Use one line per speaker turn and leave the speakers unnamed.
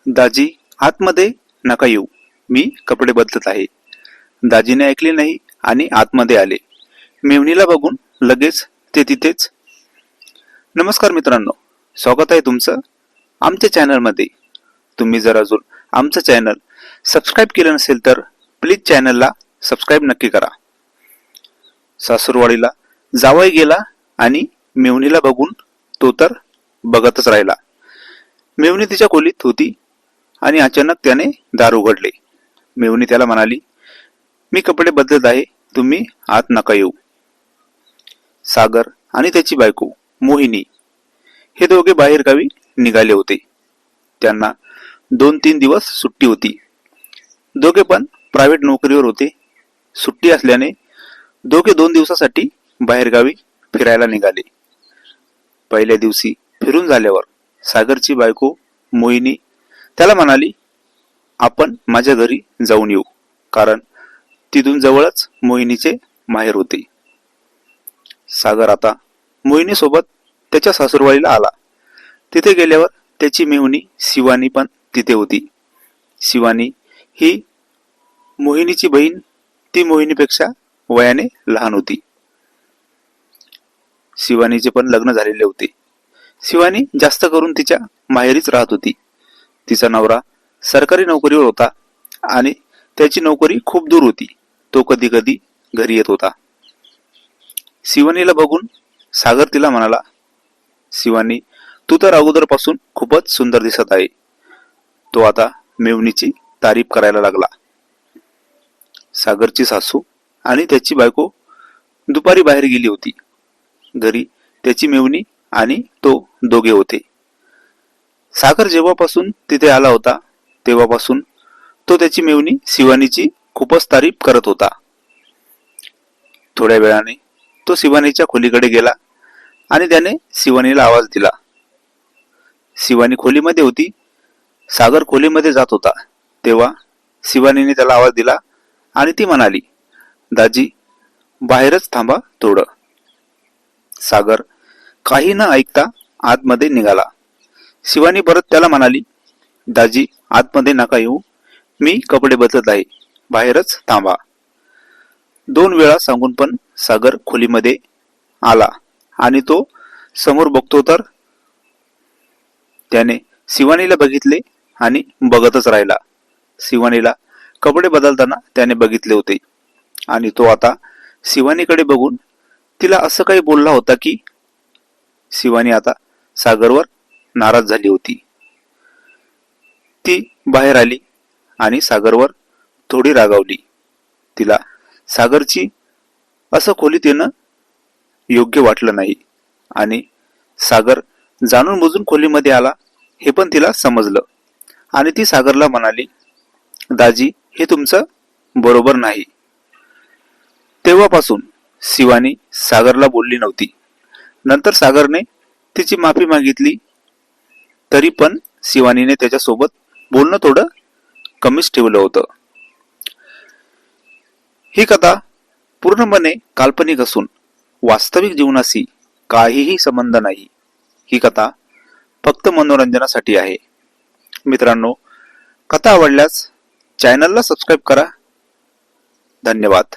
दाजी आतमध्ये नका येऊ, मी कपडे बदलत आहे. दाजीने ऐकले नाही आणि आतमध्ये आले. मेव्हणीला बघून लगेच ते तिथेच. नमस्कार मित्रांनो, स्वागत आहे तुमचं आमच्या चॅनलमध्ये. तुम्ही जर अजून आमचं चॅनल सबस्क्राईब केलं नसेल तर प्लीज चॅनलला सबस्क्राईब नक्की करा. सासूरवाडीला जावई गेला आणि मेव्हणीला बघून तो तर बघतच राहिला. मेव्हणी तिच्या खोलीत होती आणि अचानक त्याने दार उघडले. मेव्हणी त्याला म्हणाली, मी कपडे बदलत आहे, तुम्ही आत नका येऊ. सागर आणि त्याची बायको मोहिनी हे दोघे बाहेर गावी निघाले होते. त्यांना 2-3 दिवस सुट्टी होती. दोघे पण प्रायव्हेट नोकरीवर होते. सुट्टी असल्याने दोघे 2 दिवसासाठी बाहेरगावी फिरायला निघाले. पहिल्या दिवशी फिरून झाल्यावर सागरची बायको मोहिनी त्याला म्हणाली, आपण माझ्या घरी जाऊन येऊ, कारण तिथून जवळच मोहिनीचे माहेर होते. सागर आता मोहिनी सोबत त्याच्या सासूरवाडीला आला. तिथे गेल्यावर त्याची मेव्हणी शिवानी पण तिथे होती. शिवानी ही मोहिनीची बहीण, ती मोहिनीपेक्षा वयाने लहान होती. शिवानीचे पण लग्न झालेले होते. शिवानी जास्त करून तिच्या माहेरीच राहत होती. तिचा नवरा सरकारी नोकरीवर होता आणि त्याची नोकरी खूप दूर होती. तो कधी कधी घरी येत होता. शिवानीला बघून सागर तिला म्हणाला, शिवानी, तू तर अगोदरपासून खूपच सुंदर दिसत आहे. तो आता मेव्हणीची तारीफ करायला लागला. सागरची सासू आणि त्याची बायको दुपारी बाहेर गेली होती. घरी त्याची मेव्हणी आणि तो दोघे होते. सागर जेव्हापासून तिथे आला होता तेव्हापासून तो त्याची मेव्हणी शिवानीची खूपच तारीफ करत होता. थोड्या वेळाने तो शिवानीच्या खोलीकडे गेला आणि त्याने शिवानीला आवाज दिला. शिवानी खोलीमध्ये होती. सागर खोलीमध्ये जात होता तेव्हा शिवानीने त्याला आवाज दिला आणि ती म्हणाली, दाजी बाहेरच थांबा थोडं. सागर काही न ऐकता आतमध्ये निघाला. शिवानी परत त्याला म्हणाली, दाजी आतमध्ये नका येऊ, मी कपडे बदलत आहे, बाहेरच थांबा. 2 वेळा सांगून पण सागर खोलीमध्ये आला आणि तो समोर बघतो तर त्याने शिवानीला बघितले आणि बघतच राहिला. शिवानीला कपडे बदलताना त्याने बघितले होते आणि तो आता शिवानीकडे बघून तिला असं काही बोलला होता की शिवानी आता सागरवर नाराज झाली होती. ती बाहेर आली आणि सागरवर थोडी रागावली. तिला सागरची असं खोलीत येणं योग्य वाटलं नाही आणि सागर जाणून बुजून खोलीमध्ये आला हे पण तिला समजलं आणि ती सागरला म्हणाली, दाजी हे तुमचं बरोबर नाही. तेव्हापासून शिवानी सागरला बोलली नव्हती. नंतर सागरने तिची माफी मागितली तरी पण शिवानीने त्याच्यासोबत बोलणं थोडं कमीच ठेवलं होतं. ही कथा पूर्णपणे काल्पनिक असून वास्तविक जीवनाशी काहीही संबंध नाही. ही कथा फक्त मनोरंजनासाठी आहे. मित्रांनो, कथा आवडल्यास चॅनलला सबस्क्राईब करा. धन्यवाद.